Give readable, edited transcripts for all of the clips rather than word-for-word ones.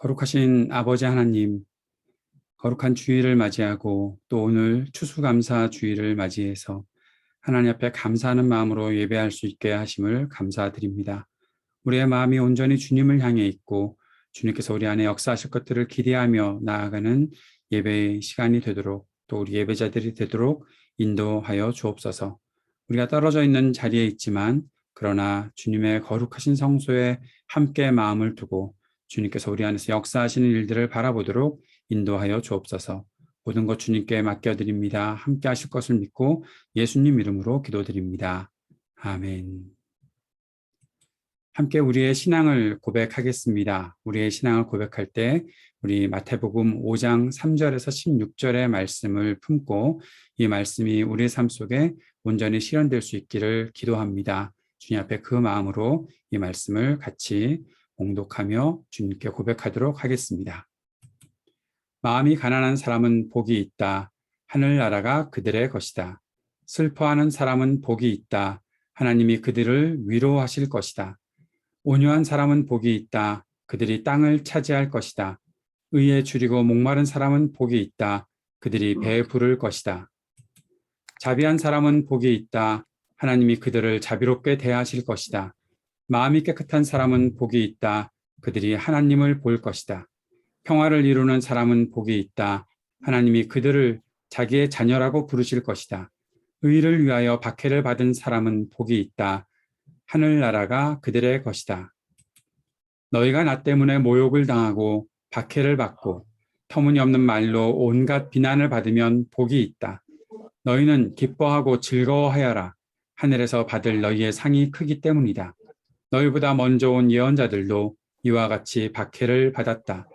거룩하신 아버지 하나님, 거룩한 주일을 맞이하고 또 오늘 추수감사 주일을 맞이해서 하나님 앞에 감사하는 마음으로 예배할 수 있게 하심을 감사드립니다. 우리의 마음이 온전히 주님을 향해 있고 주님께서 우리 안에 역사하실 것들을 기대하며 나아가는 예배의 시간이 되도록 또 우리 예배자들이 되도록 인도하여 주옵소서. 우리가 떨어져 있는 자리에 있지만 그러나 주님의 거룩하신 성소에 함께 마음을 두고 주님께서 우리 안에서 역사하시는 일들을 바라보도록 인도하여 주옵소서. 모든 것 주님께 맡겨드립니다. 함께 하실 것을 믿고 예수님 이름으로 기도드립니다. 아멘. 함께 우리의 신앙을 고백하겠습니다. 우리의 신앙을 고백할 때 우리 마태복음 5장 3절에서 16절의 말씀을 품고 이 말씀이 우리의 삶 속에 온전히 실현될 수 있기를 기도합니다. 주님 앞에 그 마음으로 이 말씀을 같이 봉독하며 주님께 고백하도록 하겠습니다. 마음이 가난한 사람은 복이 있다. 하늘나라가 그들의 것이다. 슬퍼하는 사람은 복이 있다. 하나님이 그들을 위로하실 것이다. 온유한 사람은 복이 있다. 그들이 땅을 차지할 것이다. 의에 줄이고 목마른 사람은 복이 있다. 그들이 배에 부를 것이다. 자비한 사람은 복이 있다. 하나님이 그들을 자비롭게 대하실 것이다. 마음이 깨끗한 사람은 복이 있다. 그들이 하나님을 볼 것이다. 평화를 이루는 사람은 복이 있다. 하나님이 그들을 자기의 자녀라고 부르실 것이다. 의를 위하여 박해를 받은 사람은 복이 있다. 하늘나라가 그들의 것이다. 너희가 나 때문에 모욕을 당하고 박해를 받고 터무니없는 말로 온갖 비난을 받으면 복이 있다. 너희는 기뻐하고 즐거워하여라. 하늘에서 받을 너희의 상이 크기 때문이다. 너희보다 먼저 온 예언자들도 이와 같이 박해를 받았다.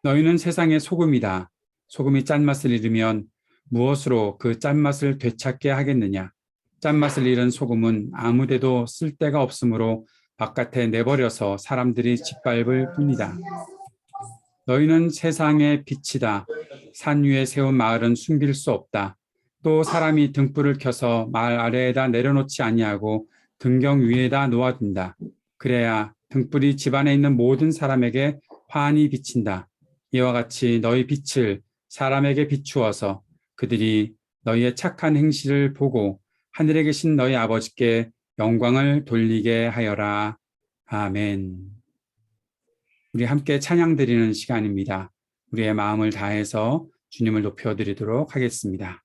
너희는 세상의 소금이다. 소금이 짠맛을 잃으면 무엇으로 그 짠맛을 되찾게 하겠느냐? 짠맛을 잃은 소금은 아무데도 쓸데가 없으므로 바깥에 내버려서 사람들이 짓밟을 뿐이다. 너희는 세상의 빛이다. 산 위에 세운 마을은 숨길 수 없다. 또 사람이 등불을 켜서 마을 아래에다 내려놓지 아니하고 등경 위에다 놓아둔다. 그래야 등불이 집안에 있는 모든 사람에게 환히 비친다. 이와 같이 너희 빛을 사람에게 비추어서 그들이 너희의 착한 행실을 보고 하늘에 계신 너희 아버지께 영광을 돌리게 하여라. 아멘. 우리 함께 찬양 드리는 시간입니다. 우리의 마음을 다해서 주님을 높여드리도록 하겠습니다.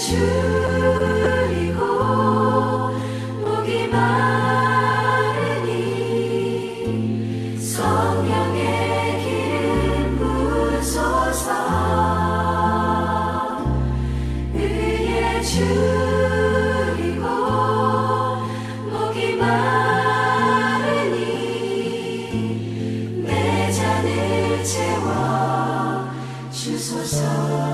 줄이고 목이 마르니 성령의 기름 부으소서. 의에 줄이고 목이 마르니 내 잔을 채워 주소서.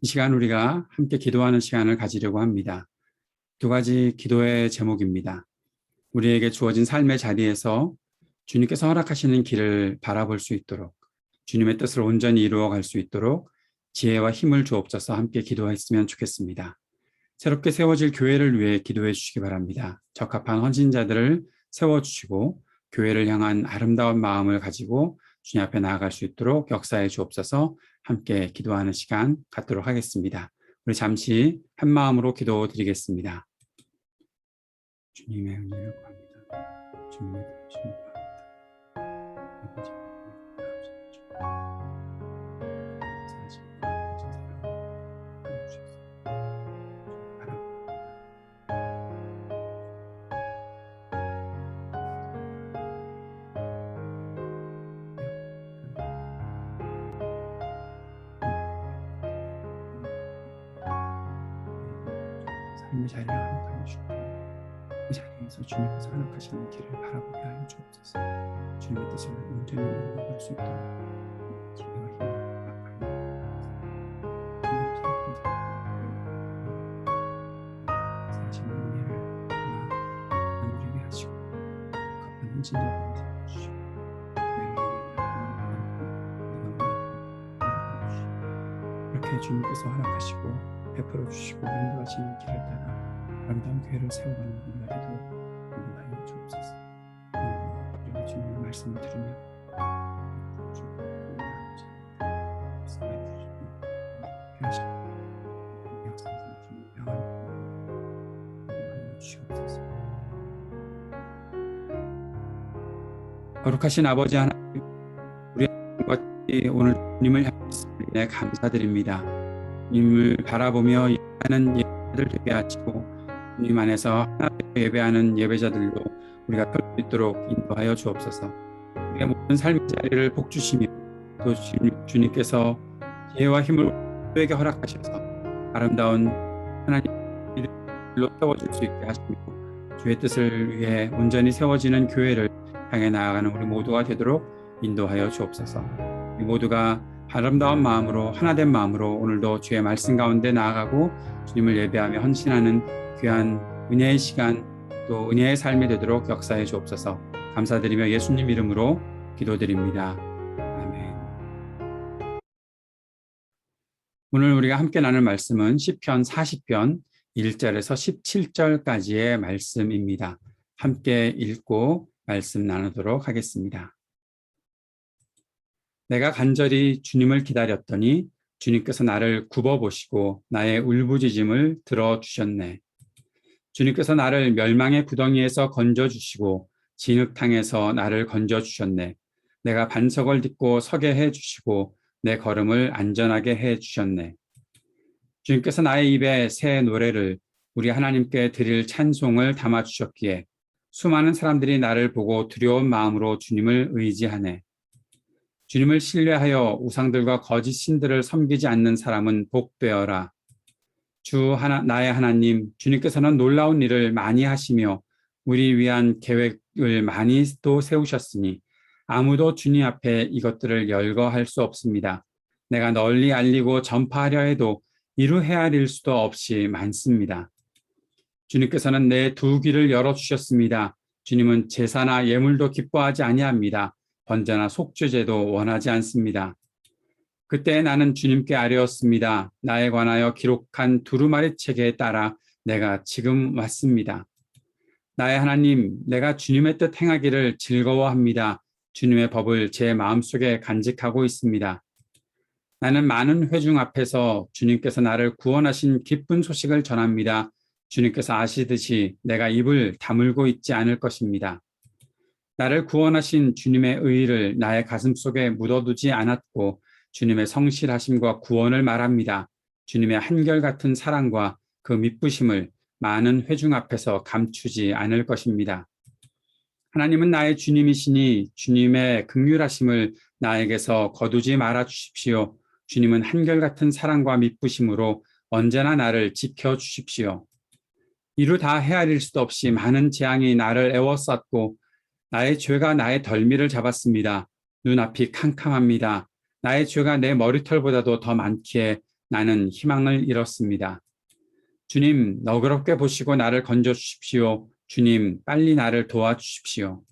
이 시간 우리가 함께 기도하는 시간을 가지려고 합니다. 두 가지 기도의 제목입니다. 우리에게 주어진 삶의 자리에서 주님께서 허락하시는 길을 바라볼 수 있도록, 주님의 뜻을 온전히 이루어갈 수 있도록 지혜와 힘을 주옵소서. 함께 기도했으면 좋겠습니다. 새롭게 세워질 교회를 위해 기도해 주시기 바랍니다. 적합한 헌신자들을 세워주시고 교회를 향한 아름다운 마음을 가지고 주님 앞에 나아갈 수 있도록 역사해 주옵소서. 함께 기도하는 시간 갖도록 하겠습니다. 우리 잠시 한 마음으로 기도드리겠습니다. 주님의 은혜를 구합니다. 주님의 도우심을 구합니다. 삶의 자리를 허락하여 주시고 그 자리에서 주님께서 허락하시는 길을 바라보게 하여 주옵소서. 주님의 뜻을 온전히 이루어갈 수 있도록 지혜와 힘을 허락하여 사실 은혜를 나누게 하시고 적합한 헌신자들을 세워주시고 이렇게 주님께서 허락하시고 베풀어 주시고 인도하시는 길을 따라 아름다운 교회를 세워가는 우리가 되도록 인도하여 주옵소서. 우리가 주님의 말씀을 들으며 거룩하신 아버지 하나님, 우리 오늘 주님을 향해 감사드립니다. 주님을 바라보며 예배하는 예배자들 되게 하시고 주님 안에서 하나님을 예배하는 예배자들로 우리가 설 수 있도록 인도하여 주옵소서. 우리의 모든 삶의 자리를 복주시며 또 주님께서 지혜와 힘을 우리에게 허락하셔서 아름다운 하나님으로 세워질 수 있게 하시며 주의 뜻을 위해 온전히 세워지는 교회를 향해 나아가는 우리 모두가 되도록 인도하여 주옵소서. 우리 모두가 아름다운 마음으로 하나된 마음으로 오늘도 주의 말씀 가운데 나아가고 주님을 예배하며 헌신하는 귀한 은혜의 시간 또 은혜의 삶이 되도록 역사해 주옵소서. 감사드리며 예수님 이름으로 기도드립니다. 아멘. 오늘 우리가 함께 나눌 말씀은 시편 40편 1절에서 17절까지의 말씀입니다. 함께 읽고 말씀 나누도록 하겠습니다. 내가 간절히 주님을 기다렸더니 주님께서 나를 굽어보시고 나의 울부짖음을 들어주셨네. 주님께서 나를 멸망의 구덩이에서 건져주시고 진흙탕에서 나를 건져주셨네. 내가 반석을 딛고 서게 해주시고 내 걸음을 안전하게 해주셨네. 주님께서 나의 입에 새 노래를 우리 하나님께 드릴 찬송을 담아주셨기에 수많은 사람들이 나를 보고 두려운 마음으로 주님을 의지하네. 주님을 신뢰하여 우상들과 거짓 신들을 섬기지 않는 사람은 복되어라. 나의 하나님, 주님께서는 놀라운 일을 많이 하시며 우리 위한 계획을 많이 또 세우셨으니 아무도 주님 앞에 이것들을 열거할 수 없습니다. 내가 널리 알리고 전파하려 해도 이루 헤아릴 수도 없이 많습니다. 주님께서는 내 두 귀를 열어주셨습니다. 주님은 제사나 예물도 기뻐하지 아니합니다. 번제나 속죄제도 원하지 않습니다. 그때 나는 주님께 아뢰었습니다. 나에 관하여 기록한 두루마리 책에 따라 내가 지금 왔습니다. 나의 하나님, 내가 주님의 뜻 행하기를 즐거워합니다. 주님의 법을 제 마음속에 간직하고 있습니다. 나는 많은 회중 앞에서 주님께서 나를 구원하신 기쁜 소식을 전합니다. 주님께서 아시듯이 내가 입을 다물고 있지 않을 것입니다. 나를 구원하신 주님의 의의를 나의 가슴속에 묻어두지 않았고 주님의 성실하심과 구원을 말합니다. 주님의 한결같은 사랑과 그 미쁘심을 많은 회중 앞에서 감추지 않을 것입니다. 하나님은 나의 주님이시니 주님의 긍휼하심을 나에게서 거두지 말아 주십시오. 주님은 한결같은 사랑과 미쁘심으로 언제나 나를 지켜주십시오. 이루 다 헤아릴 수도 없이 많은 재앙이 나를 애워쌌고 나의 죄가 나의 덜미를 잡았습니다. 눈앞이 캄캄합니다. 나의 죄가 내 머리털보다도 더 많기에 나는 희망을 잃었습니다. 주님, 너그럽게 보시고 나를 건져주십시오. 주님, 빨리 나를 도와주십시오.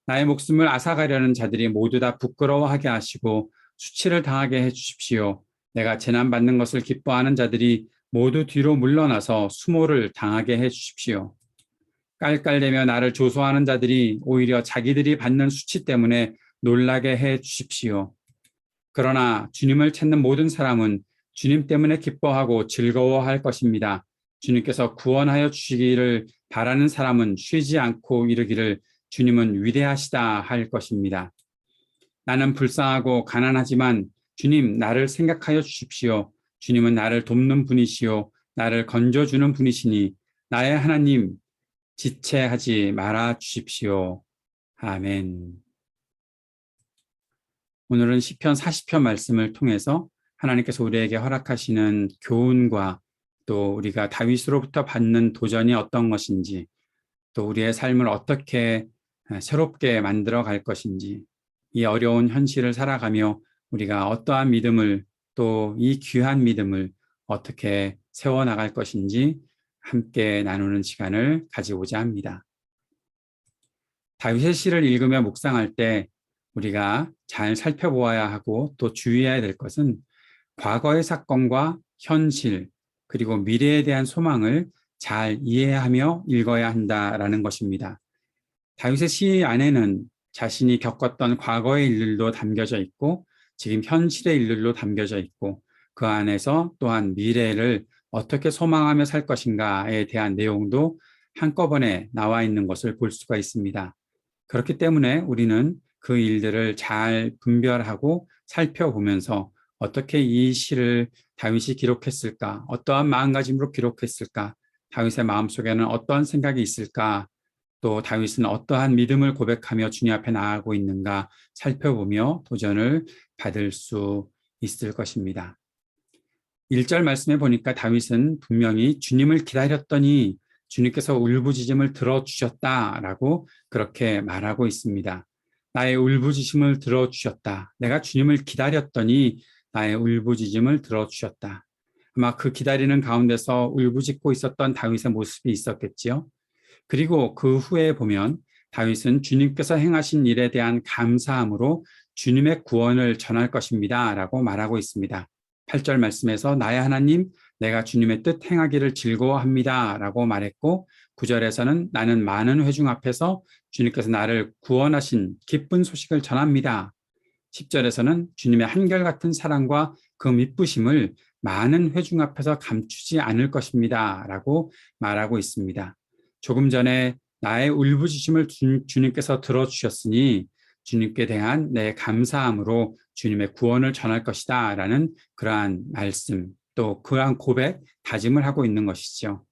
나의 목숨을 앗아가려는 자들이 모두 다 부끄러워하게 하시고 수치를 당하게 해주십시오. 내가 재난받는 것을 기뻐하는 자들이 모두 뒤로 물러나서 수모를 당하게 해주십시오. 깔깔대며 나를 조소하는 자들이 오히려 자기들이 받는 수치 때문에 놀라게 해 주십시오. 그러나 주님을 찾는 모든 사람은 주님 때문에 기뻐하고 즐거워할 것입니다. 주님께서 구원하여 주시기를 바라는 사람은 쉬지 않고 이르기를 주님은 위대하시다 할 것입니다. 나는 불쌍하고 가난하지만 주님 나를 생각하여 주십시오. 주님은 나를 돕는 분이시요 나를 건져주는 분이시니 나의 하나님 지체하지 말아 주십시오. 아멘. 오늘은 시편 40편 말씀을 통해서 하나님께서 우리에게 허락하시는 교훈과 또 우리가 다윗으로부터 받는 도전이 어떤 것인지 또 우리의 삶을 어떻게 새롭게 만들어 갈 것인지 이 어려운 현실을 살아가며 우리가 어떠한 믿음을 또 이 귀한 믿음을 어떻게 세워나갈 것인지 함께 나누는 시간을 가지고자 합니다. 다윗의 시를 읽으며 묵상할 때 우리가 잘 살펴보아야 하고 또 주의해야 될 것은 과거의 사건과 현실 그리고 미래에 대한 소망을 잘 이해하며 읽어야 한다라는 것입니다. 다윗의 시 안에는 자신이 겪었던 과거의 일들도 담겨져 있고 지금 현실의 일들도 담겨져 있고 그 안에서 또한 미래를 어떻게 소망하며 살 것인가에 대한 내용도 한꺼번에 나와 있는 것을 볼 수가 있습니다. 그렇기 때문에 우리는 그 일들을 잘 분별하고 살펴보면서 어떻게 이 시를 다윗이 기록했을까? 어떠한 마음가짐으로 기록했을까? 다윗의 마음속에는 어떠한 생각이 있을까? 또 다윗은 어떠한 믿음을 고백하며 주님 앞에 나아가고 있는가 살펴보며 도전을 받을 수 있을 것입니다. 1절 말씀에 보니까 다윗은 분명히 주님을 기다렸더니 주님께서 울부짖음을 들어주셨다라고 그렇게 말하고 있습니다. 나의 울부짖음을 들어주셨다. 내가 주님을 기다렸더니 나의 울부짖음을 들어주셨다. 아마 그 기다리는 가운데서 울부짖고 있었던 다윗의 모습이 있었겠지요. 그리고 그 후에 보면 다윗은 주님께서 행하신 일에 대한 감사함으로 주님의 구원을 전할 것입니다. 라고 말하고 있습니다. 8절 말씀에서 나의 하나님, 내가 주님의 뜻 행하기를 즐거워합니다. 라고 말했고 9절에서는 나는 많은 회중 앞에서 주님께서 나를 구원하신 기쁜 소식을 전합니다. 10절에서는 주님의 한결같은 사랑과 그 미쁘심을 많은 회중 앞에서 감추지 않을 것입니다. 라고 말하고 있습니다. 조금 전에 나의 울부짖음을 주님께서 들어주셨으니 주님께 대한 내 감사함으로 주님의 구원을 전할 것이다 라는 그러한 말씀, 또 그러한 고백, 다짐을 하고 있는 것이죠.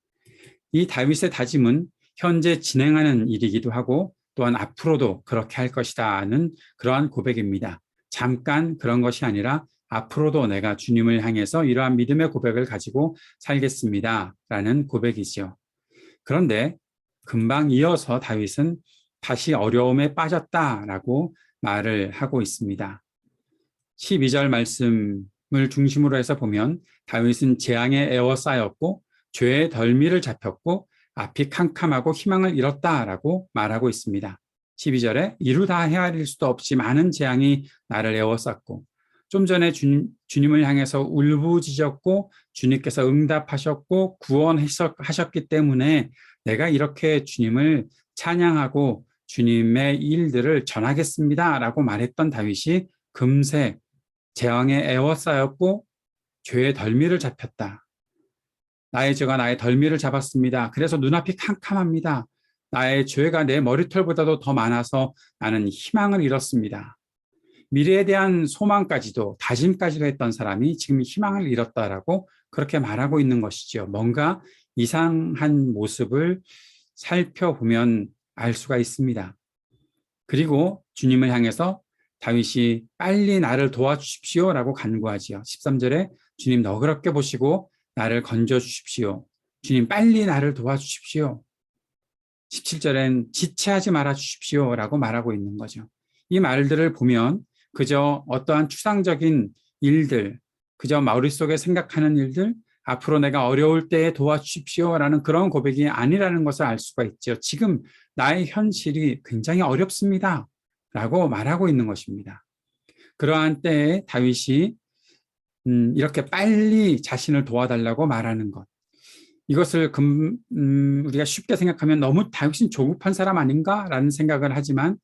이 다윗의 다짐은 현재 진행하는 일이기도 하고 또한 앞으로도 그렇게 할 것이다 하는 그러한 고백입니다. 잠깐 그런 것이 아니라 앞으로도 내가 주님을 향해서 이러한 믿음의 고백을 가지고 살겠습니다 라는 고백이지요. 그런데 금방 이어서 다윗은 다시 어려움에 빠졌다라고 말을 하고 있습니다. 12절 말씀을 중심으로 해서 보면 다윗은 재앙에 에워싸였고 죄의 덜미를 잡혔고 앞이 캄캄하고 희망을 잃었다라고 말하고 있습니다. 12절에 이루다 헤아릴 수도 없이 많은 재앙이 나를 에워쌌고 좀 전에 주님을 향해서 울부짖었고 주님께서 응답하셨고 구원하셨기 때문에 내가 이렇게 주님을 찬양하고 주님의 일들을 전하겠습니다 라고 말했던 다윗이 금세 재앙에 에워싸였고 죄의 덜미를 잡혔다. 나의 죄가 나의 덜미를 잡았습니다. 그래서 눈앞이 캄캄합니다. 나의 죄가 내 머리털보다도 더 많아서 나는 희망을 잃었습니다. 미래에 대한 소망까지도 다짐까지도 했던 사람이 지금 희망을 잃었다라고 그렇게 말하고 있는 것이죠. 뭔가 이상한 모습을 살펴보면 알 수가 있습니다. 그리고 주님을 향해서 다윗이 빨리 나를 도와주십시오라고 간구하지요. 13절에 주님 너그럽게 보시고 나를 건져주십시오. 주님 빨리 나를 도와주십시오. 17절엔 지체하지 말아 주십시오라고 말하고 있는 거죠. 이 말들을 보면 그저 어떠한 추상적인 일들, 그저 머릿속에 생각하는 일들, 앞으로 내가 어려울 때에 도와주십시오라는 그런 고백이 아니라는 것을 알 수가 있죠. 지금 나의 현실이 굉장히 어렵습니다 라고 말하고 있는 것입니다. 그러한 때에 다윗이 이렇게 빨리 자신을 도와달라고 말하는 것, 이것을 우리가 쉽게 생각하면 너무 다윗은 조급한 사람 아닌가라는 생각을 하지만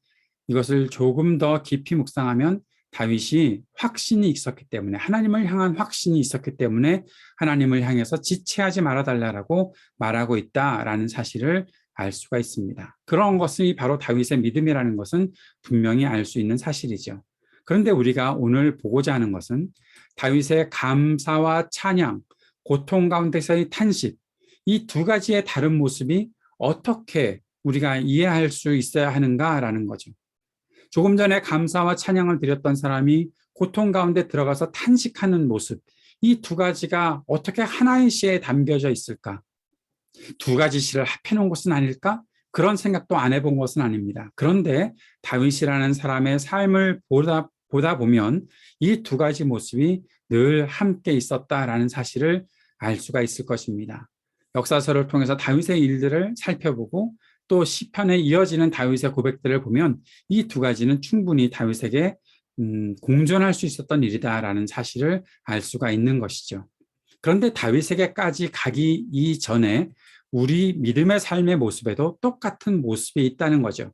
이것을 조금 더 깊이 묵상하면 다윗이 확신이 있었기 때문에, 하나님을 향한 확신이 있었기 때문에 하나님을 향해서 지체하지 말아달라고 말하고 있다라는 사실을 알 수가 있습니다. 그런 것이 바로 다윗의 믿음이라는 것은 분명히 알 수 있는 사실이죠. 그런데 우리가 오늘 보고자 하는 것은 다윗의 감사와 찬양, 고통 가운데서의 탄식, 이 두 가지의 다른 모습이 어떻게 우리가 이해할 수 있어야 하는가라는 거죠. 조금 전에 감사와 찬양을 드렸던 사람이 고통 가운데 들어가서 탄식하는 모습, 이 두 가지가 어떻게 하나의 시에 담겨져 있을까? 두 가지 시를 합해놓은 것은 아닐까? 그런 생각도 안 해본 것은 아닙니다. 그런데 다윗이라는 사람의 삶을 보다 보면 이 두 가지 모습이 늘 함께 있었다라는 사실을 알 수가 있을 것입니다. 역사서를 통해서 다윗의 일들을 살펴보고 또 시편에 이어지는 다윗의 고백들을 보면 이 두 가지는 충분히 다윗에게 공존할 수 있었던 일이다라는 사실을 알 수가 있는 것이죠. 그런데 다윗에게까지 가기 이전에 우리 믿음의 삶의 모습에도 똑같은 모습이 있다는 거죠.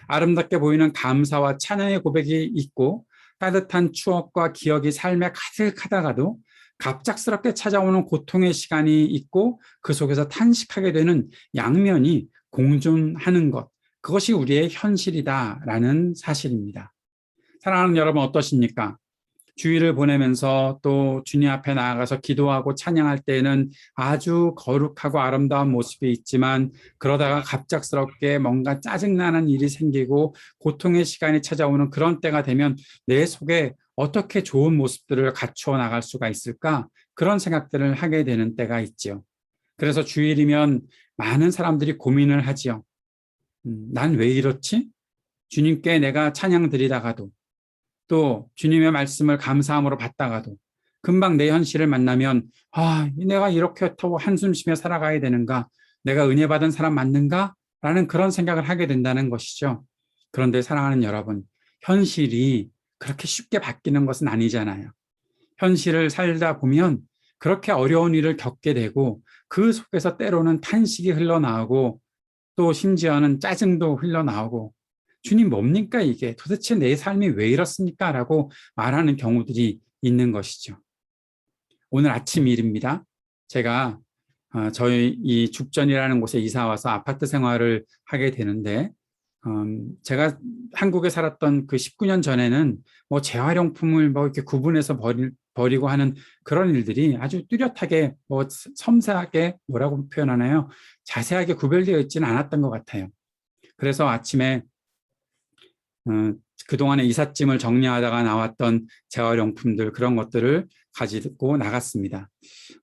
아름답게 보이는 감사와 찬양의 고백이 있고 따뜻한 추억과 기억이 삶에 가득하다가도 갑작스럽게 찾아오는 고통의 시간이 있고 그 속에서 탄식하게 되는 양면이 공존하는 것, 그것이 우리의 현실이다라는 사실입니다. 사랑하는 여러분 어떠십니까? 주일을 보내면서 또 주님 앞에 나아가서 기도하고 찬양할 때에는 아주 거룩하고 아름다운 모습이 있지만 그러다가 갑작스럽게 뭔가 짜증나는 일이 생기고 고통의 시간이 찾아오는 그런 때가 되면 내 속에 어떻게 좋은 모습들을 갖추어 나갈 수가 있을까? 그런 생각들을 하게 되는 때가 있죠. 그래서 주일이면 많은 사람들이 고민을 하지요. 난 왜 이렇지? 주님께 내가 찬양 드리다가도 또 주님의 말씀을 감사함으로 받다가도 금방 내 현실을 만나면 내가 이렇게 또 한숨 쉬며 살아가야 되는가? 내가 은혜 받은 사람 맞는가? 라는 그런 생각을 하게 된다는 것이죠. 그런데 사랑하는 여러분, 현실이 그렇게 쉽게 바뀌는 것은 아니잖아요. 현실을 살다 보면 그렇게 어려운 일을 겪게 되고 그 속에서 때로는 탄식이 흘러나오고 또 심지어는 짜증도 흘러나오고 주님 뭡니까 이게? 도대체 내 삶이 왜 이렇습니까? 라고 말하는 경우들이 있는 것이죠. 오늘 아침 일입니다. 제가 저희 이 죽전이라는 곳에 이사 와서 아파트 생활을 하게 되는데 제가 한국에 살았던 그 19년 전에는 뭐 재활용품을 뭐 이렇게 구분해서 버리고 하는 그런 일들이 아주 뚜렷하게 뭐 섬세하게 뭐라고 표현하나요? 자세하게 구별되어 있지는 않았던 것 같아요. 그래서 아침에 그동안에 이삿짐을 정리하다가 나왔던 재활용품들 그런 것들을 가지고 나갔습니다.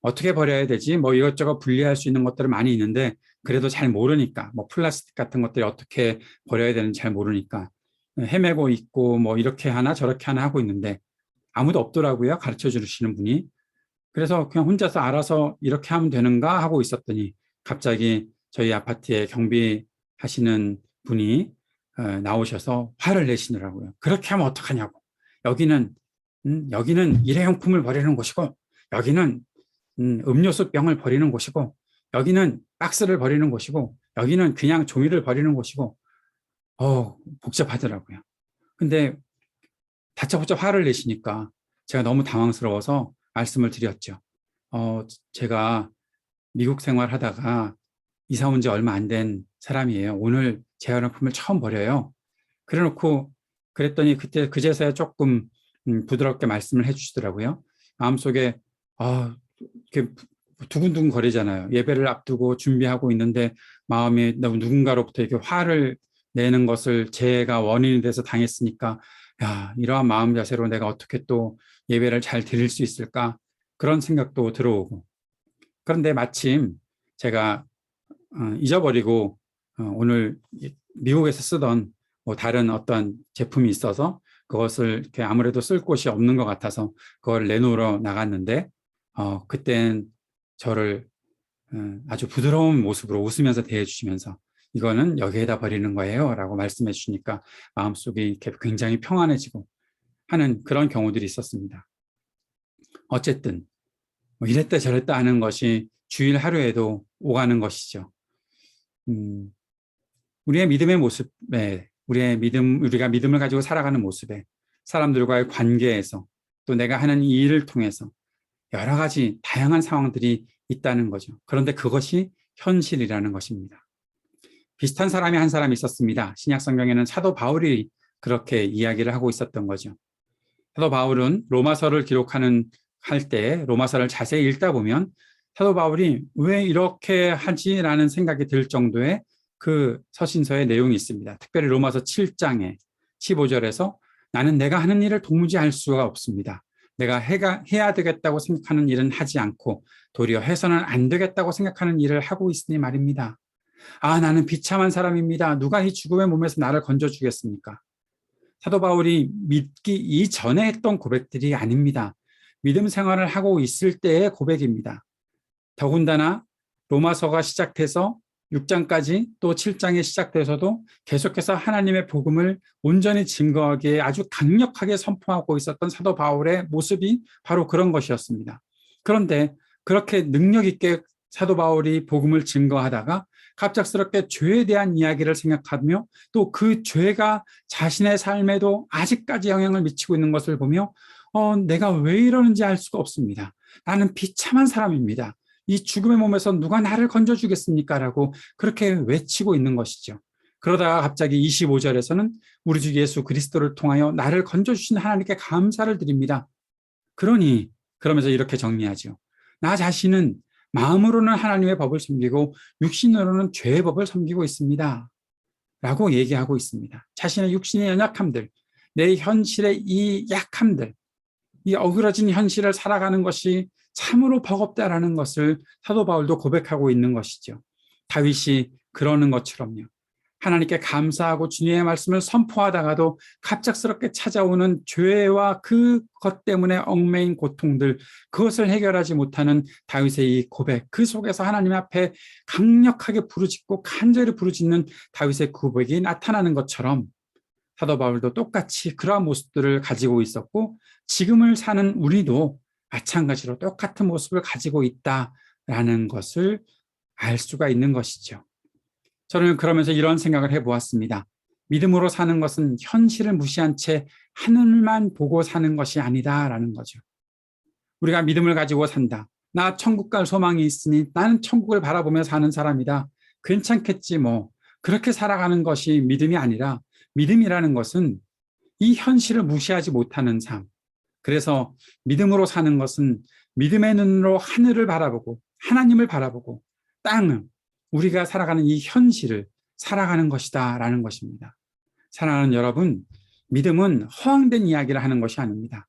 어떻게 버려야 되지? 뭐 이것저것 분리할 수 있는 것들은 많이 있는데 그래도 잘 모르니까 뭐 플라스틱 같은 것들이 어떻게 버려야 되는지 잘 모르니까 헤매고 있고 뭐 이렇게 하나 저렇게 하나 하고 있는데 아무도 없더라고요. 가르쳐 주시는 분이. 그래서 그냥 혼자서 알아서 이렇게 하면 되는가 하고 있었더니 갑자기 저희 아파트에 경비하시는 분이 나오셔서 화를 내시더라고요. 그렇게 하면 어떡하냐고. 여기는 일회용품을 버리는 곳이고 여기는 음료수 병을 버리는 곳이고 여기는 박스를 버리는 곳이고 여기는 그냥 종이를 버리는 곳이고 복잡하더라고요. 근데 다짜고짜 화를 내시니까 제가 너무 당황스러워서 말씀을 드렸죠. 제가 미국 생활하다가 이사 온 지 얼마 안 된 사람이에요. 오늘 재활용품을 처음 버려요. 그랬더니 그제서야 조금 부드럽게 말씀을 해주시더라고요. 마음속에 이렇게 두근두근 거리잖아요. 예배를 앞두고 준비하고 있는데 마음에 누군가로부터 이렇게 화를 내는 것을 제가 원인이 돼서 당했으니까 이러한 마음 자세로 내가 어떻게 또 예배를 잘 드릴 수 있을까? 그런 생각도 들어오고. 그런데 마침 제가 잊어버리고 오늘 미국에서 쓰던 뭐 다른 어떤 제품이 있어서 그것을 이렇게 아무래도 쓸 곳이 없는 것 같아서 그걸 내놓으러 나갔는데 그땐 저를 아주 부드러운 모습으로 웃으면서 대해주시면서 이거는 여기에다 버리는 거예요 라고 말씀해 주시니까 마음속이 이렇게 굉장히 평안해지고 하는 그런 경우들이 있었습니다. 어쨌든 뭐 이랬다 저랬다 하는 것이 주일 하루에도 오가는 것이죠. 우리의 믿음의 모습에 우리가 믿음을 가지고 살아가는 모습에 사람들과의 관계에서 또 내가 하는 이 일을 통해서 여러 가지 다양한 상황들이 있다는 거죠. 그런데 그것이 현실이라는 것입니다. 비슷한 사람이 한 사람이 있었습니다. 신약 성경에는 사도 바울이 그렇게 이야기를 하고 있었던 거죠. 사도 바울은 로마서를 할 때 로마서를 자세히 읽다 보면 사도 바울이 왜 이렇게 하지라는 생각이 들 정도의 그 서신서의 내용이 있습니다. 특별히 로마서 7장에 15절에서 나는 내가 하는 일을 도무지 알 수가 없습니다. 내가 해야 되겠다고 생각하는 일은 하지 않고 도리어 해서는 안 되겠다고 생각하는 일을 하고 있으니 말입니다. 나는 비참한 사람입니다. 누가 이 죽음의 몸에서 나를 건져주겠습니까? 사도 바울이 믿기 이전에 했던 고백들이 아닙니다. 믿음 생활을 하고 있을 때의 고백입니다. 더군다나 로마서가 시작돼서 6장까지 또 7장에 시작돼서도 계속해서 하나님의 복음을 온전히 증거하기에 아주 강력하게 선포하고 있었던 사도 바울의 모습이 바로 그런 것이었습니다. 그런데 그렇게 능력 있게 사도 바울이 복음을 증거하다가 갑작스럽게 죄에 대한 이야기를 생각하며 또 그 죄가 자신의 삶에도 아직까지 영향을 미치고 있는 것을 보며 내가 왜 이러는지 알 수가 없습니다. 나는 비참한 사람입니다. 이 죽음의 몸에서 누가 나를 건져주겠습니까? 라고 그렇게 외치고 있는 것이죠. 그러다가 갑자기 25절에서는 우리 주 예수 그리스도를 통하여 나를 건져주신 하나님께 감사를 드립니다. 그러면서 이렇게 정리하죠. 나 자신은 마음으로는 하나님의 법을 섬기고 육신으로는 죄의 법을 섬기고 있습니다. 라고 얘기하고 있습니다. 자신의 육신의 연약함들, 내 현실의 이 약함들, 이 어그러진 현실을 살아가는 것이 참으로 버겁다라는 것을 사도 바울도 고백하고 있는 것이죠. 다윗이 그러는 것처럼요. 하나님께 감사하고 주님의 말씀을 선포하다가도 갑작스럽게 찾아오는 죄와 그것 때문에 얽매인 고통들, 그것을 해결하지 못하는 다윗의 이 고백, 그 속에서 하나님 앞에 강력하게 부르짖고 간절히 부르짖는 다윗의 고백이 나타나는 것처럼 사도 바울도 똑같이 그러한 모습들을 가지고 있었고, 지금을 사는 우리도 마찬가지로 똑같은 모습을 가지고 있다라는 것을 알 수가 있는 것이죠. 저는 그러면서 이런 생각을 해보았습니다. 믿음으로 사는 것은 현실을 무시한 채 하늘만 보고 사는 것이 아니다라는 거죠. 우리가 믿음을 가지고 산다. 나 천국 갈 소망이 있으니 나는 천국을 바라보며 사는 사람이다. 괜찮겠지 뭐. 그렇게 살아가는 것이 믿음이 아니라, 믿음이라는 것은 이 현실을 무시하지 못하는 삶. 그래서 믿음으로 사는 것은 믿음의 눈으로 하늘을 바라보고 하나님을 바라보고 땅을, 우리가 살아가는 이 현실을 살아가는 것이다라는 것입니다. 사랑하는 여러분, 믿음은 허황된 이야기를 하는 것이 아닙니다.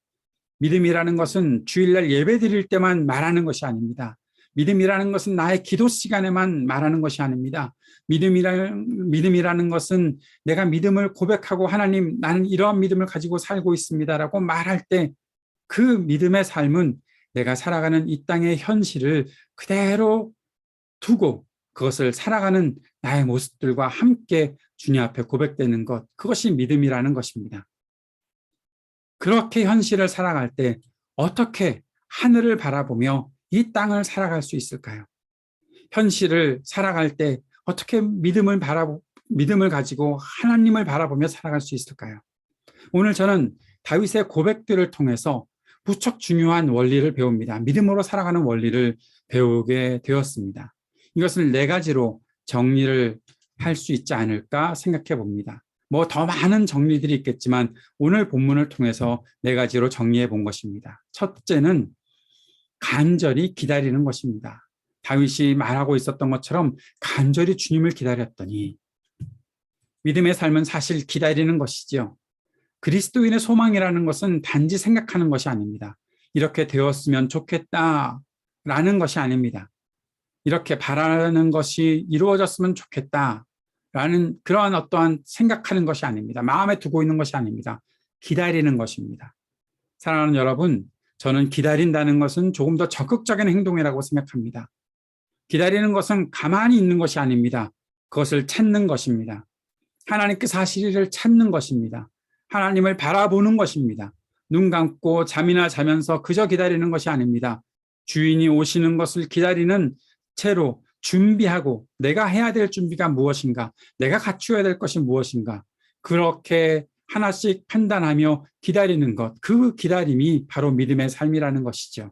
믿음이라는 것은 주일날 예배 드릴 때만 말하는 것이 아닙니다. 믿음이라는 것은 나의 기도 시간에만 말하는 것이 아닙니다. 믿음이라는 것은 내가 믿음을 고백하고 하나님, 나는 이러한 믿음을 가지고 살고 있습니다라고 말할 때 그 믿음의 삶은 내가 살아가는 이 땅의 현실을 그대로 두고 그것을 살아가는 나의 모습들과 함께 주님 앞에 고백되는 것, 그것이 믿음이라는 것입니다. 그렇게 현실을 살아갈 때 어떻게 하늘을 바라보며 이 땅을 살아갈 수 있을까요? 현실을 살아갈 때 어떻게 믿음을 가지고 하나님을 바라보며 살아갈 수 있을까요? 오늘 저는 다윗의 고백들을 통해서 무척 중요한 원리를 배웁니다. 믿음으로 살아가는 원리를 배우게 되었습니다. 이것을 4가지로 정리를 할 수 있지 않을까 생각해 봅니다. 뭐 더 많은 정리들이 있겠지만 오늘 본문을 통해서 4가지로 정리해 본 것입니다. 첫째는 간절히 기다리는 것입니다. 다윗이 말하고 있었던 것처럼 간절히 주님을 기다렸더니, 믿음의 삶은 사실 기다리는 것이지요. 그리스도인의 소망이라는 것은 단지 생각하는 것이 아닙니다. 이렇게 되었으면 좋겠다라는 것이 아닙니다. 이렇게 바라는 것이 이루어졌으면 좋겠다라는 그러한 어떠한 생각하는 것이 아닙니다. 마음에 두고 있는 것이 아닙니다. 기다리는 것입니다. 사랑하는 여러분, 저는 기다린다는 것은 조금 더 적극적인 행동이라고 생각합니다. 기다리는 것은 가만히 있는 것이 아닙니다. 그것을 찾는 것입니다. 하나님께 사실을 찾는 것입니다. 하나님을 바라보는 것입니다. 눈 감고 잠이나 자면서 그저 기다리는 것이 아닙니다. 주인이 오시는 것을 기다리는 채로 준비하고, 내가 해야 될 준비가 무엇인가, 내가 갖추어야 될 것이 무엇인가, 그렇게 하나씩 판단하며 기다리는 것, 그 기다림이 바로 믿음의 삶이라는 것이죠.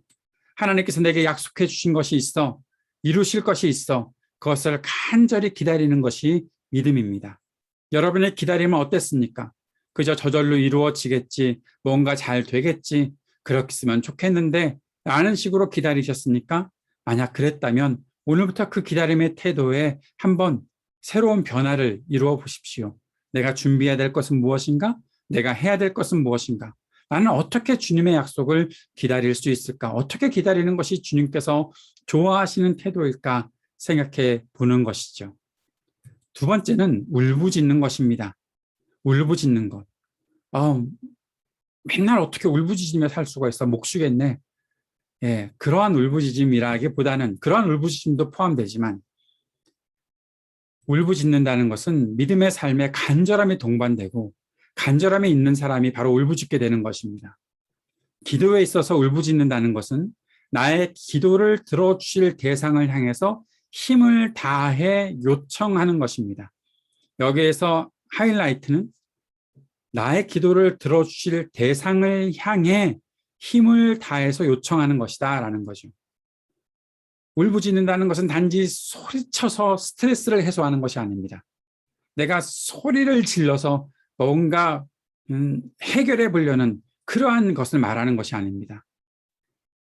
하나님께서 내게 약속해 주신 것이 있어, 이루실 것이 있어, 그것을 간절히 기다리는 것이 믿음입니다. 여러분의 기다림은 어땠습니까? 그저 저절로 이루어지겠지, 뭔가 잘 되겠지, 그렇게 쓰면 좋겠는데 라는 식으로 기다리셨습니까? 만약 그랬다면 오늘부터 그 기다림의 태도에 한번 새로운 변화를 이루어 보십시오. 내가 준비해야 될 것은 무엇인가? 내가 해야 될 것은 무엇인가? 나는 어떻게 주님의 약속을 기다릴 수 있을까? 어떻게 기다리는 것이 주님께서 좋아하시는 태도일까 생각해 보는 것이죠. 2번째는 울부짖는 것입니다. 울부짖는 것. 맨날 어떻게 울부짖으며 살 수가 있어? 목 쉬겠네. 예, 그러한 울부짖음이라기보다는, 그러한 울부짖음도 포함되지만, 울부짖는다는 것은 믿음의 삶에 간절함이 동반되고, 간절함이 있는 사람이 바로 울부짖게 되는 것입니다. 기도에 있어서 울부짖는다는 것은 나의 기도를 들어주실 대상을 향해서 힘을 다해 요청하는 것입니다. 여기에서 하이라이트는 나의 기도를 들어주실 대상을 향해 힘을 다해서 요청하는 것이다 라는 거죠. 울부짖는다는 것은 단지 소리쳐서 스트레스를 해소하는 것이 아닙니다. 내가 소리를 질러서 뭔가 해결해 보려는 그러한 것을 말하는 것이 아닙니다.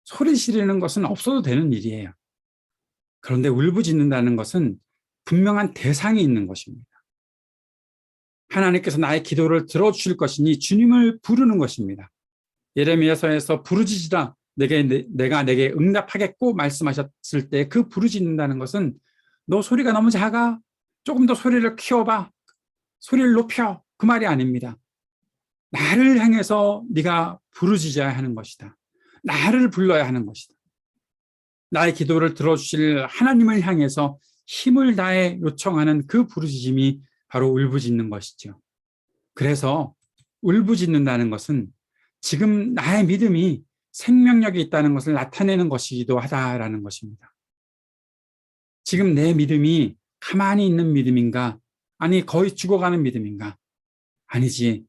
소리 지르는 것은 없어도 되는 일이에요. 그런데 울부짖는다는 것은 분명한 대상이 있는 것입니다. 하나님께서 나의 기도를 들어주실 것이니 주님을 부르는 것입니다. 예레미야서에서 부르짖으라 내가 내게 응답하겠고 말씀하셨을 때 그 부르짖는다는 것은 너 소리가 너무 작아, 조금 더 소리를 키워봐, 소리를 높여. 그 말이 아닙니다. 나를 향해서 네가 부르짖어야 하는 것이다. 나를 불러야 하는 것이다. 나의 기도를 들어주실 하나님을 향해서 힘을 다해 요청하는 그 부르짖음이 바로 울부짖는 것이죠. 그래서 울부짖는다는 것은 지금 나의 믿음이 생명력이 있다는 것을 나타내는 것이기도 하다라는 것입니다. 지금 내 믿음이 가만히 있는 믿음인가? 아니, 거의 죽어가는 믿음인가? 아니지.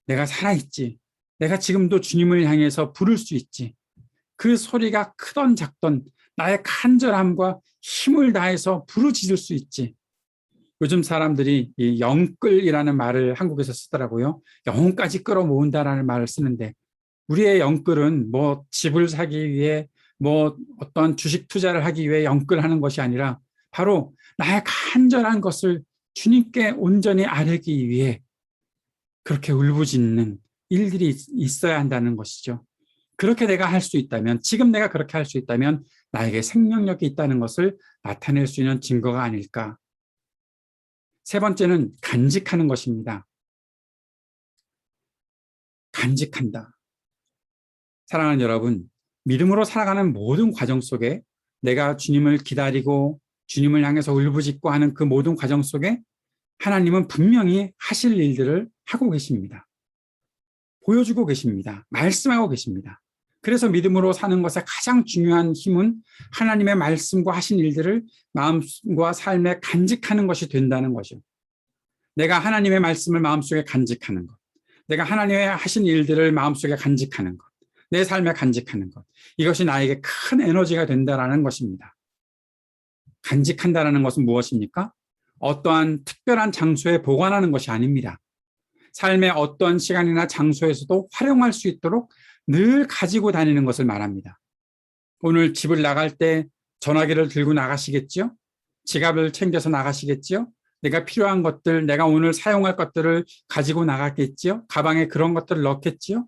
내가 살아있지. 내가 지금도 주님을 향해서 부를 수 있지. 그 소리가 크던 작던 나의 간절함과 힘을 다해서 부르짖을 수 있지. 요즘 사람들이 이 영끌이라는 말을 한국에서 쓰더라고요. 영혼까지 끌어모은다라는 말을 쓰는데, 우리의 영끌은 뭐 집을 사기 위해 뭐 어떤 주식 투자를 하기 위해 영끌하는 것이 아니라 바로 나의 간절한 것을 주님께 온전히 아뢰기 위해 그렇게 울부짖는 일들이 있어야 한다는 것이죠. 그렇게 내가 할 수 있다면, 지금 내가 그렇게 할 수 있다면 나에게 생명력이 있다는 것을 나타낼 수 있는 증거가 아닐까. 세 번째는 간직하는 것입니다. 간직한다. 사랑하는 여러분, 믿음으로 살아가는 모든 과정 속에 내가 주님을 기다리고 주님을 향해서 울부짖고 하는 그 모든 과정 속에 하나님은 분명히 하실 일들을 하고 계십니다. 보여주고 계십니다. 말씀하고 계십니다. 그래서 믿음으로 사는 것의 가장 중요한 힘은 하나님의 말씀과 하신 일들을 마음과 삶에 간직하는 것이 된다는 거죠. 내가 하나님의 말씀을 마음속에 간직하는 것, 내가 하나님의 하신 일들을 마음속에 간직하는 것, 내 삶에 간직하는 것, 이것이 나에게 큰 에너지가 된다는 것입니다. 간직한다는 것은 무엇입니까? 어떠한 특별한 장소에 보관하는 것이 아닙니다. 삶의 어떤 시간이나 장소에서도 활용할 수 있도록 늘 가지고 다니는 것을 말합니다. 오늘 집을 나갈 때 전화기를 들고 나가시겠죠? 지갑을 챙겨서 나가시겠죠? 내가 필요한 것들, 내가 오늘 사용할 것들을 가지고 나갔겠죠? 가방에 그런 것들을 넣겠죠?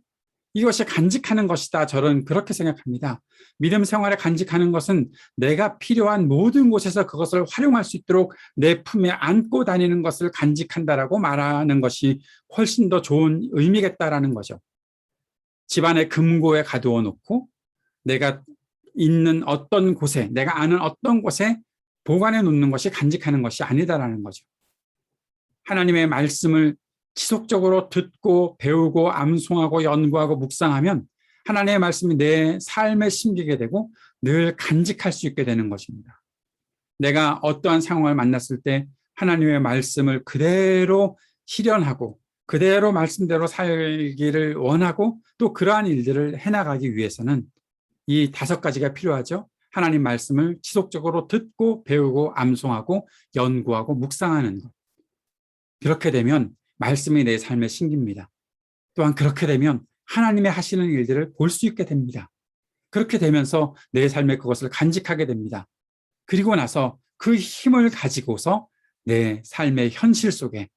이것이 간직하는 것이다. 저는 그렇게 생각합니다. 믿음 생활에 간직하는 것은 내가 필요한 모든 곳에서 그것을 활용할 수 있도록 내 품에 안고 다니는 것을 간직한다라고 말하는 것이 훨씬 더 좋은 의미겠다라는 거죠. 집안에 금고에 가두어 놓고 내가 있는 어떤 곳에, 내가 아는 어떤 곳에 보관해 놓는 것이 간직하는 것이 아니다라는 거죠. 하나님의 말씀을 지속적으로 듣고 배우고 암송하고 연구하고 묵상하면 하나님의 말씀이 내 삶에 심기게 되고 늘 간직할 수 있게 되는 것입니다. 내가 어떠한 상황을 만났을 때 하나님의 말씀을 그대로 실현하고 그대로 말씀대로 살기를 원하고 또 그러한 일들을 해나가기 위해서는 이 5가지가 필요하죠. 하나님 말씀을 지속적으로 듣고 배우고 암송하고 연구하고 묵상하는 것. 그렇게 되면 말씀이 내 삶에 심깁니다. 또한 그렇게 되면 하나님의 하시는 일들을 볼 수 있게 됩니다. 그렇게 되면서 내 삶에 그것을 간직하게 됩니다. 그리고 나서 그 힘을 가지고서 내 삶의 현실 속에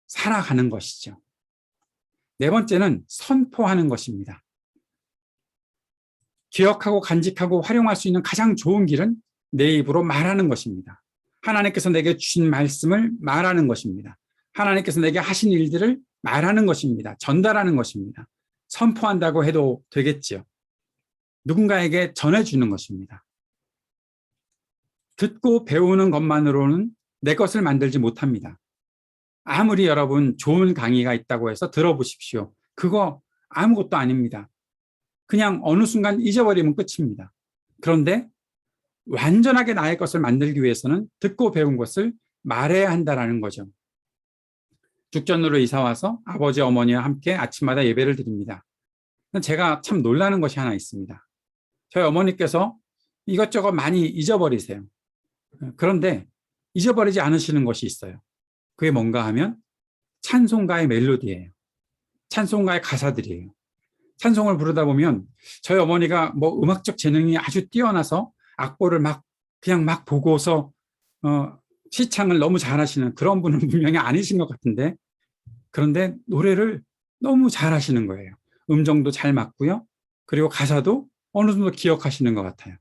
살아가는 것이죠. 네 번째는 선포하는 것입니다. 기억하고 간직하고 활용할 수 있는 가장 좋은 길은 내 입으로 말하는 것입니다. 하나님께서 내게 주신 말씀을 말하는 것입니다. 하나님께서 내게 하신 일들을 말하는 것입니다. 전달하는 것입니다. 선포한다고 해도 되겠지요. 누군가에게 전해주는 것입니다. 듣고 배우는 것만으로는 내 것을 만들지 못합니다. 아무리 여러분 좋은 강의가 있다고 해서 들어보십시오. 그거 아무것도 아닙니다. 그냥 어느 순간 잊어버리면 끝입니다. 그런데 완전하게 나의 것을 만들기 위해서는 듣고 배운 것을 말해야 한다는 거죠. 죽전으로 이사와서 아버지 어머니와 함께 아침마다 예배를 드립니다. 제가 참 놀라는 것이 하나 있습니다. 저희 어머니께서 이것저것 많이 잊어버리세요. 그런데 잊어버리지 않으시는 것이 있어요. 그게 뭔가 하면 찬송가의 멜로디예요. 찬송가의 가사들이에요. 찬송을 부르다 보면 저희 어머니가 뭐 음악적 재능이 아주 뛰어나서 악보를 그냥 막 보고서 시창을 너무 잘하시는 그런 분은 분명히 아니신 것 같은데, 그런데 노래를 너무 잘하시는 거예요. 음정도 잘 맞고요. 그리고 가사도 어느 정도 기억하시는 것 같아요.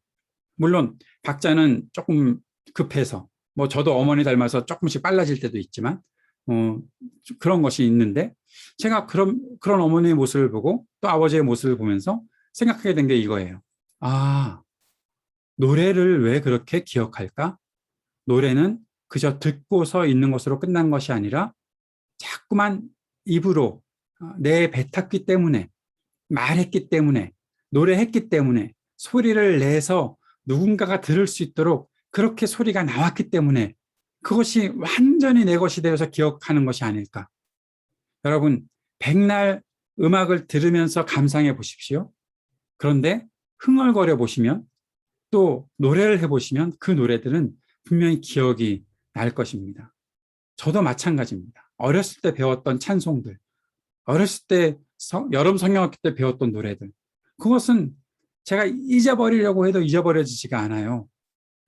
물론 박자는 조금 급해서, 뭐 저도 어머니 닮아서 조금씩 빨라질 때도 있지만 그런 것이 있는데 제가 그런 어머니의 모습을 보고 또 아버지의 모습을 보면서 생각하게 된 게 이거예요. 아, 노래를 왜 그렇게 기억할까? 노래는 그저 듣고서 있는 것으로 끝난 것이 아니라 자꾸만 입으로 내뱉었기 때문에, 말했기 때문에, 노래했기 때문에, 소리를 내서 누군가가 들을 수 있도록 그렇게 소리가 나왔기 때문에 그것이 완전히 내 것이 되어서 기억하는 것이 아닐까. 여러분, 백날 음악을 들으면서 감상해 보십시오. 그런데 흥얼거려 보시면 또 노래를 해보시면 그 노래들은 분명히 기억이 날 것입니다. 저도 마찬가지입니다. 어렸을 때 배웠던 찬송들, 어렸을 때 여름 성경학교 때 배웠던 노래들, 그것은 제가 잊어버리려고 해도 잊어버려지지가 않아요.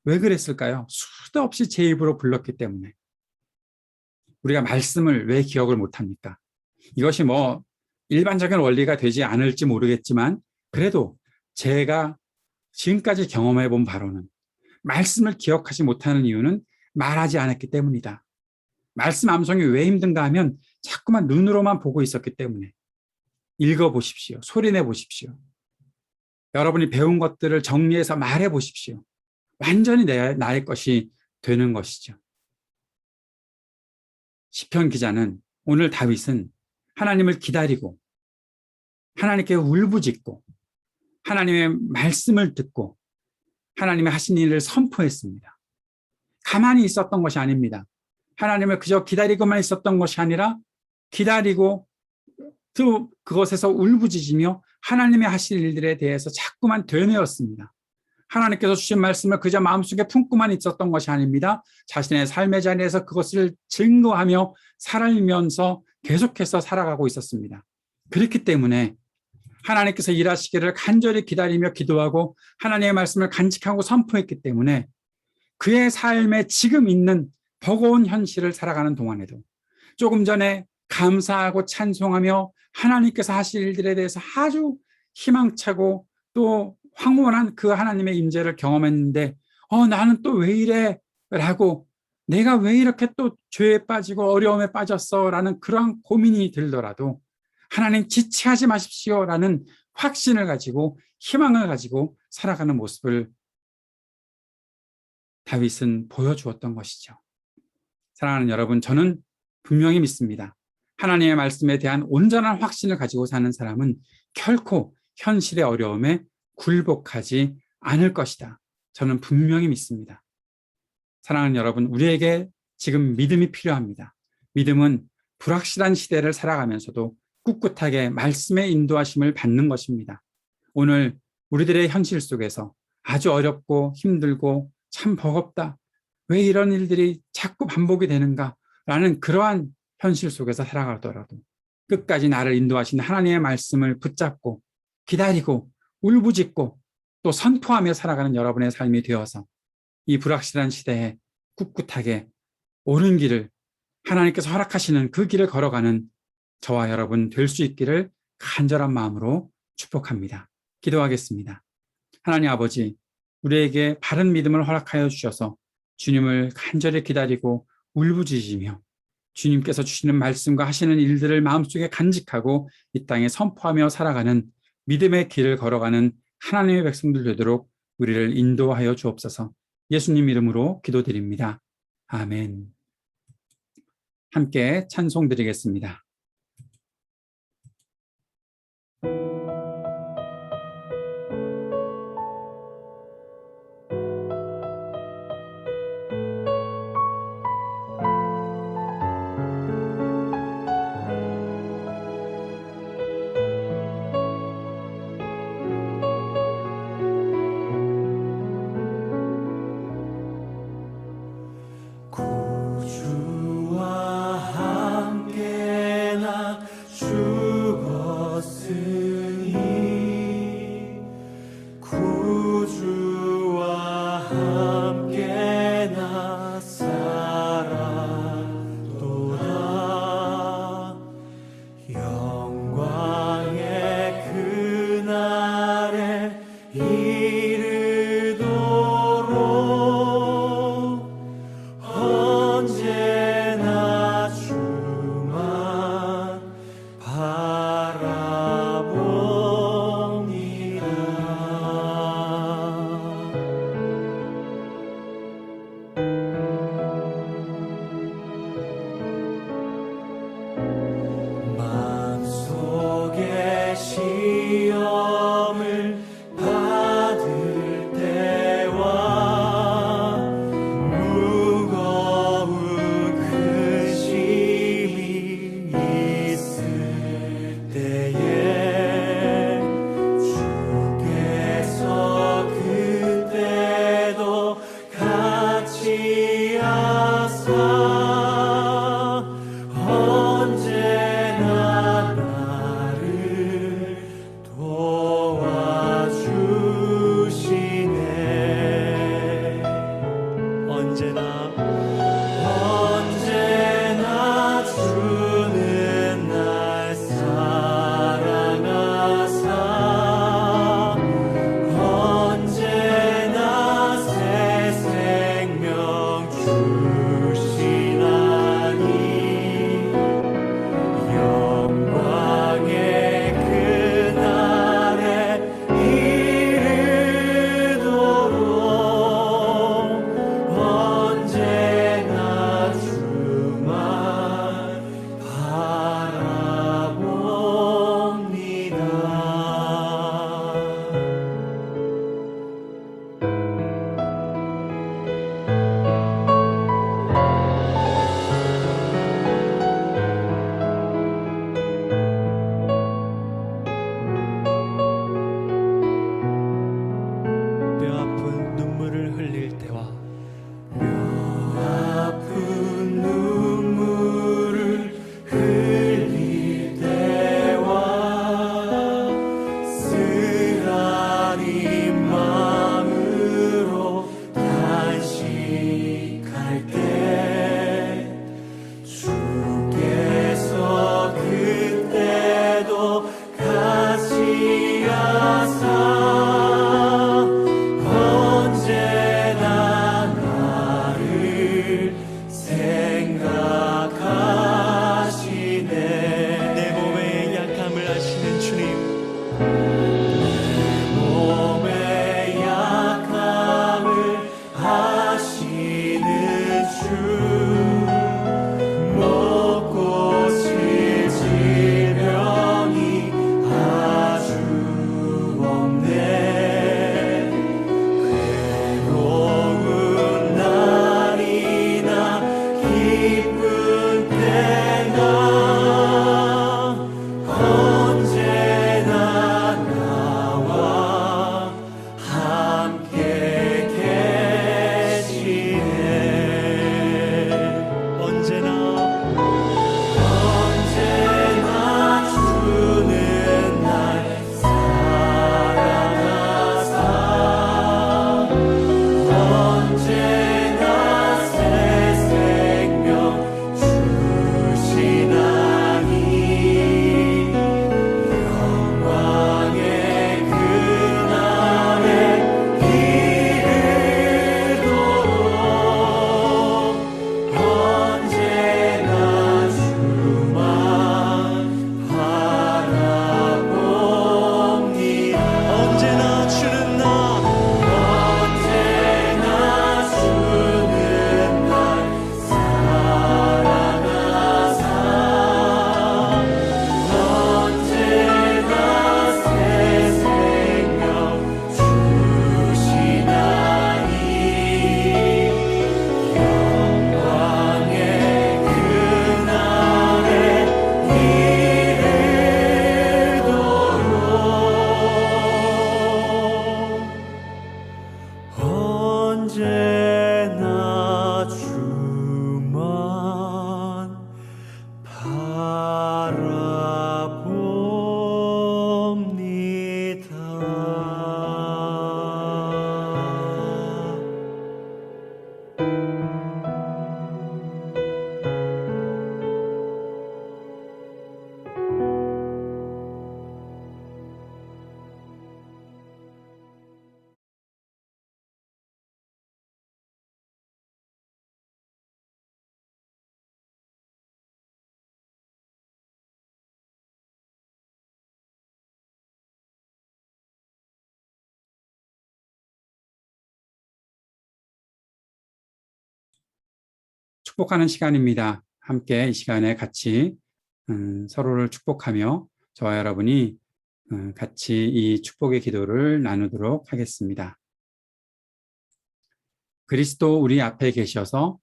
왜 그랬을까요? 수도 없이 제 입으로 불렀기 때문에. 우리가 말씀을 왜 기억을 못합니까? 이것이 뭐 일반적인 원리가 되지 않을지 모르겠지만 그래도 제가 지금까지 경험해 본 바로는 말씀을 기억하지 못하는 이유는 말하지 않았기 때문이다. 말씀 암송이 왜 힘든가 하면 자꾸만 눈으로만 보고 있었기 때문에. 읽어보십시오. 소리내 보십시오. 여러분이 배운 것들을 정리해서 말해 보십시오. 완전히 나의 것이 되는 것이죠. 시편 기자는 오늘 다윗은 하나님을 기다리고 하나님께 울부짖고 하나님의 말씀을 듣고 하나님의 하신 일을 선포했습니다. 가만히 있었던 것이 아닙니다. 하나님을 그저 기다리고만 있었던 것이 아니라 기다리고 또 그것에서 울부짖으며 하나님의 하실 일들에 대해서 자꾸만 되뇌었습니다. 하나님께서 주신 말씀을 그저 마음속에 품고만 있었던 것이 아닙니다. 자신의 삶의 자리에서 그것을 증거하며 살면서 계속해서 살아가고 있었습니다. 그렇기 때문에 하나님께서 일하시기를 간절히 기다리며 기도하고 하나님의 말씀을 간직하고 선포했기 때문에 그의 삶에 지금 있는 버거운 현실을 살아가는 동안에도 조금 전에 감사하고 찬송하며 하나님께서 하실 일들에 대해서 아주 희망차고 또 황홀한 그 하나님의 임재를 경험했는데 나는 또 왜 이래? 라고 내가 왜 이렇게 또 죄에 빠지고 어려움에 빠졌어? 라는 그러한 고민이 들더라도 하나님 지체하지 마십시오 라는 확신을 가지고 희망을 가지고 살아가는 모습을 다윗은 보여주었던 것이죠. 사랑하는 여러분, 저는 분명히 믿습니다. 하나님의 말씀에 대한 온전한 확신을 가지고 사는 사람은 결코 현실의 어려움에 굴복하지 않을 것이다. 저는 분명히 믿습니다. 사랑하는 여러분, 우리에게 지금 믿음이 필요합니다. 믿음은 불확실한 시대를 살아가면서도 꿋꿋하게 말씀의 인도하심을 받는 것입니다. 오늘 우리들의 현실 속에서 아주 어렵고 힘들고 참 버겁다. 왜 이런 일들이 자꾸 반복이 되는가? 라는 그러한 현실 속에서 살아가더라도 끝까지 나를 인도하시는 하나님의 말씀을 붙잡고 기다리고 울부짖고 또 선포하며 살아가는 여러분의 삶이 되어서 이 불확실한 시대에 꿋꿋하게 옳은 길을 하나님께서 허락하시는 그 길을 걸어가는 저와 여러분 될 수 있기를 간절한 마음으로 축복합니다. 기도하겠습니다. 하나님 아버지, 우리에게 바른 믿음을 허락하여 주셔서 주님을 간절히 기다리고 울부짖으며 주님께서 주시는 말씀과 하시는 일들을 마음속에 간직하고 이 땅에 선포하며 살아가는 믿음의 길을 걸어가는 하나님의 백성들 되도록 우리를 인도하여 주옵소서. 예수님 이름으로 기도드립니다. 아멘. 함께 찬송 드리겠습니다. 언제나 주 축복하는 시간입니다. 함께 이 시간에 같이 서로를 축복하며 저와 여러분이 같이 이 축복의 기도를 나누도록 하겠습니다. 그리스도 우리 앞에 계셔서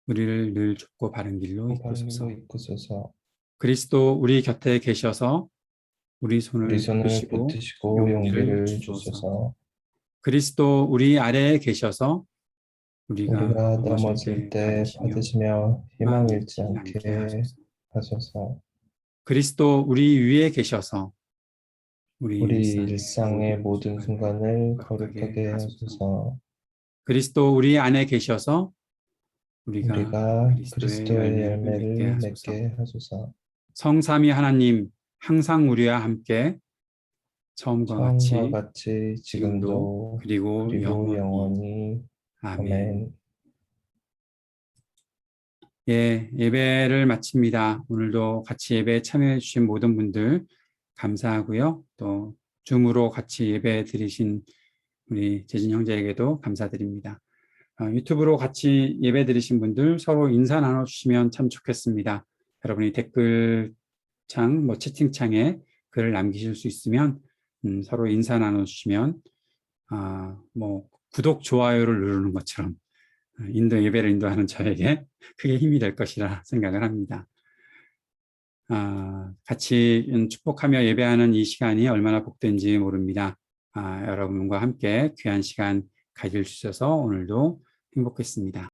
우리를 늘 좁고 바른 길로 이끄소서. 이끄소서. 그리스도 우리 곁에 계셔서 우리 우리 손을 손을 붙드시고 붙드시고 용기를 주소서. 주소서. 그리스도 우리 아래에 계셔서 우리가 우리가 넘어질 넘어질 때 때 받으시며 희망 잃지 않게 하소서. 하소서. 그리스도 우리 위에 계셔서 우리 우리 일상의 모든 순간을 거룩하게 거룩하게 하소서. 그리스도 우리 안에 계셔서 우리가 우리가 그리스도의 그리스도의 열매를 맺게 맺게 하소서. 성삼위 하나님 항상 우리와 함께 처음과 처음과 같이 같이 지금도 그리고 영원히 아멘. 아멘. 예, 예배를 마칩니다. 오늘도 같이 예배에 참여해 주신 모든 분들 감사하고요. 또 줌으로 같이 예배 드리신 우리 재진 형제에게도 감사드립니다. 유튜브로 같이 예배 드리신 분들 서로 인사 나눠주시면 참 좋겠습니다. 여러분이 댓글창, 채팅창에 글을 남기실 수 있으면 서로 인사 나눠주시면 구독, 좋아요를 누르는 것처럼 예배를 인도하는 저에게 크게 힘이 될 것이라 생각을 합니다. 같이 축복하며 예배하는 이 시간이 얼마나 복된지 모릅니다. 여러분과 함께 귀한 시간 가질 수 있어서 오늘도 행복했습니다.